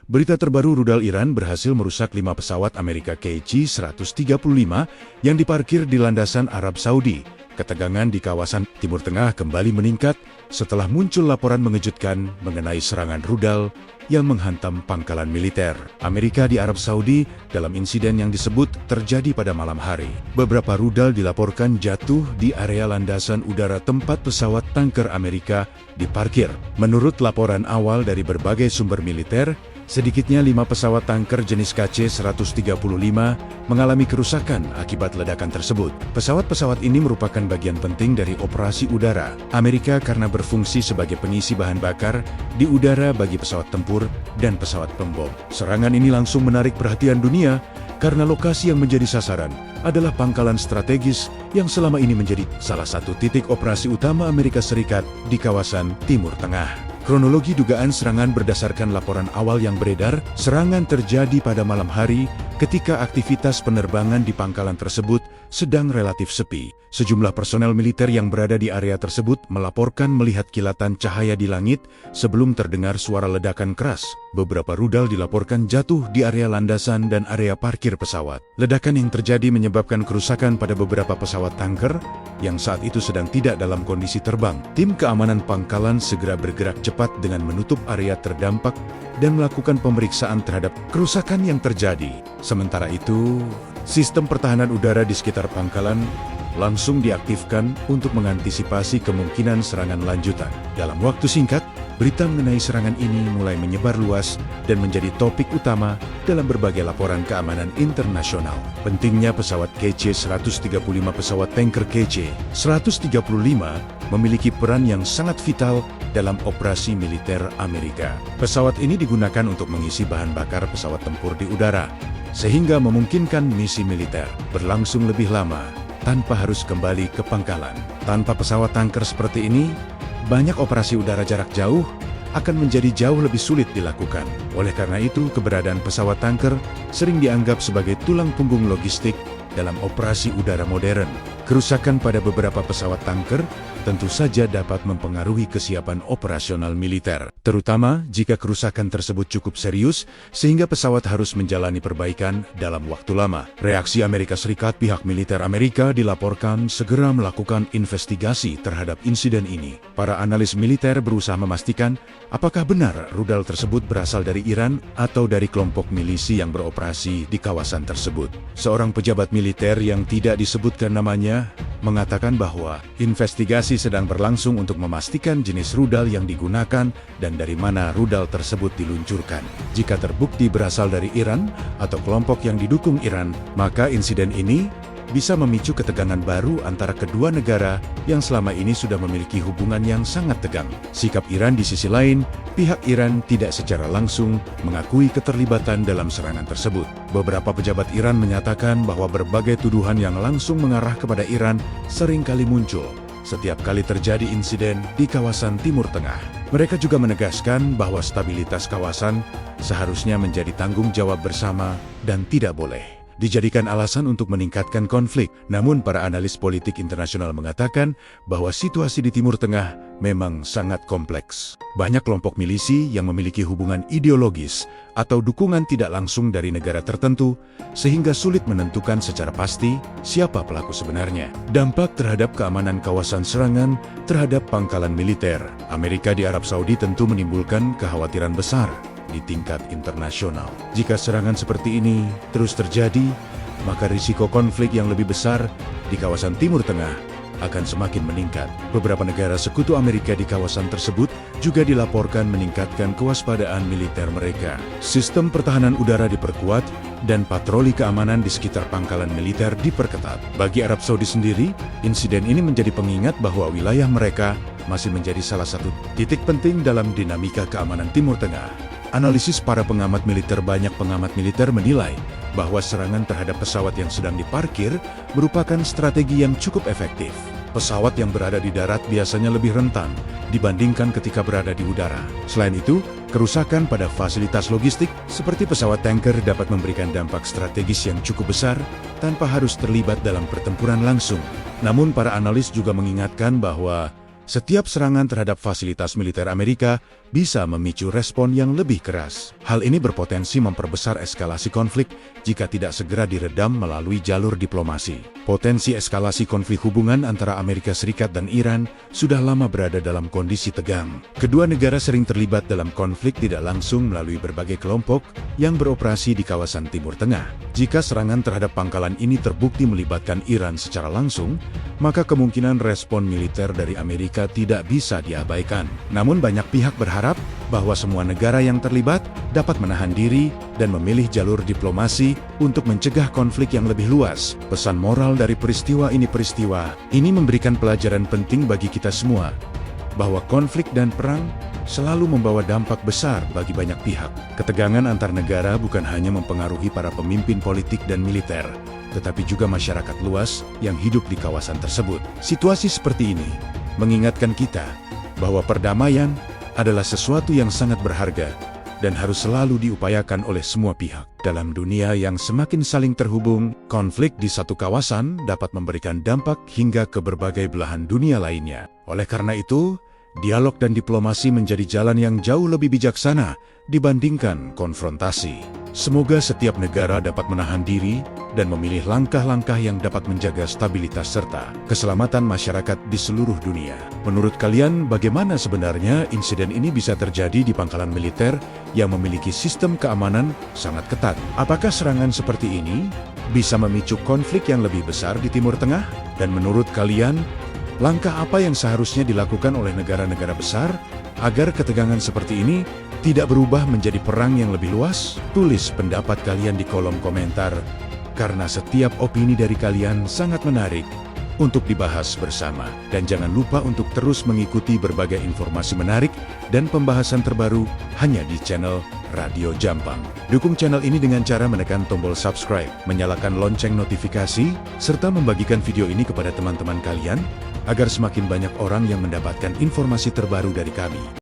Berita terbaru, rudal Iran berhasil merusak 5 pesawat Amerika KC-135 yang diparkir di landasan Arab Saudi. Ketegangan di kawasan Timur Tengah kembali meningkat setelah muncul laporan mengejutkan mengenai serangan rudal yang menghantam pangkalan militer Amerika di Arab Saudi dalam insiden yang disebut terjadi pada malam hari. Beberapa rudal dilaporkan jatuh di area landasan udara tempat pesawat tanker Amerika diparkir. Menurut laporan awal dari berbagai sumber militer, sedikitnya 5 pesawat tanker jenis KC-135 mengalami kerusakan akibat ledakan tersebut. Pesawat-pesawat ini merupakan bagian penting dari operasi udara Amerika karena berfungsi sebagai pengisi bahan bakar di udara bagi pesawat tempur dan pesawat pembom. Serangan ini langsung menarik perhatian dunia karena lokasi yang menjadi sasaran adalah pangkalan strategis yang selama ini menjadi salah satu titik operasi utama Amerika Serikat di kawasan Timur Tengah. Kronologi dugaan serangan berdasarkan laporan awal yang beredar, serangan terjadi pada malam hari ketika aktivitas penerbangan di pangkalan tersebut sedang relatif sepi. Sejumlah personel militer yang berada di area tersebut melaporkan melihat kilatan cahaya di langit sebelum terdengar suara ledakan keras. Beberapa rudal dilaporkan jatuh di area landasan dan area parkir pesawat. Ledakan yang terjadi menyebabkan kerusakan pada beberapa pesawat tanker yang saat itu sedang tidak dalam kondisi terbang. Tim keamanan pangkalan segera bergerak cepat dengan menutup area terdampak dan melakukan pemeriksaan terhadap kerusakan yang terjadi. Sementara itu, sistem pertahanan udara di sekitar pangkalan langsung diaktifkan untuk mengantisipasi kemungkinan serangan lanjutan. Dalam waktu singkat, berita mengenai serangan ini mulai menyebar luas dan menjadi topik utama dalam berbagai laporan keamanan internasional. Pentingnya pesawat KC-135, pesawat tanker KC-135 memiliki peran yang sangat vital dalam operasi militer Amerika. Pesawat ini digunakan untuk mengisi bahan bakar pesawat tempur di udara, sehingga memungkinkan misi militer berlangsung lebih lama tanpa harus kembali ke pangkalan. Tanpa pesawat tanker seperti ini, banyak operasi udara jarak jauh akan menjadi jauh lebih sulit dilakukan. Oleh karena itu, keberadaan pesawat tanker sering dianggap sebagai tulang punggung logistik dalam operasi udara modern. Kerusakan pada beberapa pesawat tanker tentu saja dapat mempengaruhi kesiapan operasional militer, terutama jika kerusakan tersebut cukup serius sehingga pesawat harus menjalani perbaikan dalam waktu lama. Reaksi Amerika Serikat, pihak militer Amerika dilaporkan segera melakukan investigasi terhadap insiden ini. Para analis militer berusaha memastikan apakah benar rudal tersebut berasal dari Iran atau dari kelompok milisi yang beroperasi di kawasan tersebut. Seorang pejabat militer yang tidak disebutkan namanya mengatakan bahwa investigasi sedang berlangsung untuk memastikan jenis rudal yang digunakan dan dari mana rudal tersebut diluncurkan. Jika terbukti berasal dari Iran atau kelompok yang didukung Iran, maka insiden ini bisa memicu ketegangan baru antara kedua negara yang selama ini sudah memiliki hubungan yang sangat tegang. Sikap Iran di sisi lain, pihak Iran tidak secara langsung mengakui keterlibatan dalam serangan tersebut. Beberapa pejabat Iran menyatakan bahwa berbagai tuduhan yang langsung mengarah kepada Iran seringkali muncul setiap kali terjadi insiden di kawasan Timur Tengah. Mereka juga menegaskan bahwa stabilitas kawasan seharusnya menjadi tanggung jawab bersama dan tidak boleh dijadikan alasan untuk meningkatkan konflik. Namun para analis politik internasional mengatakan bahwa situasi di Timur Tengah memang sangat kompleks. Banyak kelompok milisi yang memiliki hubungan ideologis atau dukungan tidak langsung dari negara tertentu, sehingga sulit menentukan secara pasti siapa pelaku sebenarnya. Dampak terhadap keamanan kawasan serangan terhadap pangkalan militer Amerika di Arab Saudi tentu menimbulkan kekhawatiran besar di tingkat internasional. Jika serangan seperti ini terus terjadi, maka risiko konflik yang lebih besar di kawasan Timur Tengah akan semakin meningkat. Beberapa negara sekutu Amerika di kawasan tersebut juga dilaporkan meningkatkan kewaspadaan militer mereka. Sistem pertahanan udara diperkuat dan patroli keamanan di sekitar pangkalan militer diperketat. Bagi Arab Saudi sendiri, insiden ini menjadi pengingat bahwa wilayah mereka masih menjadi salah satu titik penting dalam dinamika keamanan Timur Tengah. Analisis para pengamat militer, banyak pengamat militer menilai bahwa serangan terhadap pesawat yang sedang diparkir merupakan strategi yang cukup efektif. Pesawat yang berada di darat biasanya lebih rentan dibandingkan ketika berada di udara. Selain itu, kerusakan pada fasilitas logistik seperti pesawat tanker dapat memberikan dampak strategis yang cukup besar tanpa harus terlibat dalam pertempuran langsung. Namun para analis juga mengingatkan bahwa Setiap serangan terhadap fasilitas militer Amerika bisa memicu respon yang lebih keras. Hal ini berpotensi memperbesar eskalasi konflik jika tidak segera diredam melalui jalur diplomasi. Potensi eskalasi konflik hubungan antara Amerika Serikat dan Iran sudah lama berada dalam kondisi tegang. Kedua negara sering terlibat dalam konflik tidak langsung melalui berbagai kelompok yang beroperasi di kawasan Timur Tengah. Jika serangan terhadap pangkalan ini terbukti melibatkan Iran secara langsung, maka kemungkinan respon militer dari Amerika tidak bisa diabaikan. Namun banyak pihak berharap bahwa semua negara yang terlibat dapat menahan diri dan memilih jalur diplomasi untuk mencegah konflik yang lebih luas. Pesan moral dari peristiwa ini memberikan pelajaran penting bagi kita semua, bahwa konflik dan perang selalu membawa dampak besar bagi banyak pihak. Ketegangan antar negara bukan hanya mempengaruhi para pemimpin politik dan militer, tetapi juga masyarakat luas yang hidup di kawasan tersebut. Situasi seperti ini mengingatkan kita bahwa perdamaian adalah sesuatu yang sangat berharga dan harus selalu diupayakan oleh semua pihak. Dalam dunia yang semakin saling terhubung, konflik di satu kawasan dapat memberikan dampak hingga ke berbagai belahan dunia lainnya. Oleh karena itu, dialog dan diplomasi menjadi jalan yang jauh lebih bijaksana dibandingkan konfrontasi. Semoga setiap negara dapat menahan diri dan memilih langkah-langkah yang dapat menjaga stabilitas serta keselamatan masyarakat di seluruh dunia. Menurut kalian, bagaimana sebenarnya insiden ini bisa terjadi di pangkalan militer yang memiliki sistem keamanan sangat ketat? Apakah serangan seperti ini bisa memicu konflik yang lebih besar di Timur Tengah? Dan menurut kalian, langkah apa yang seharusnya dilakukan oleh negara-negara besar agar ketegangan seperti ini tidak berubah menjadi perang yang lebih luas? Tulis pendapat kalian di kolom komentar, karena setiap opini dari kalian sangat menarik untuk dibahas bersama. Dan jangan lupa untuk terus mengikuti berbagai informasi menarik dan pembahasan terbaru hanya di channel Radio Jampang. Dukung channel ini dengan cara menekan tombol subscribe, menyalakan lonceng notifikasi, serta membagikan video ini kepada teman-teman kalian, agar semakin banyak orang yang mendapatkan informasi terbaru dari kami.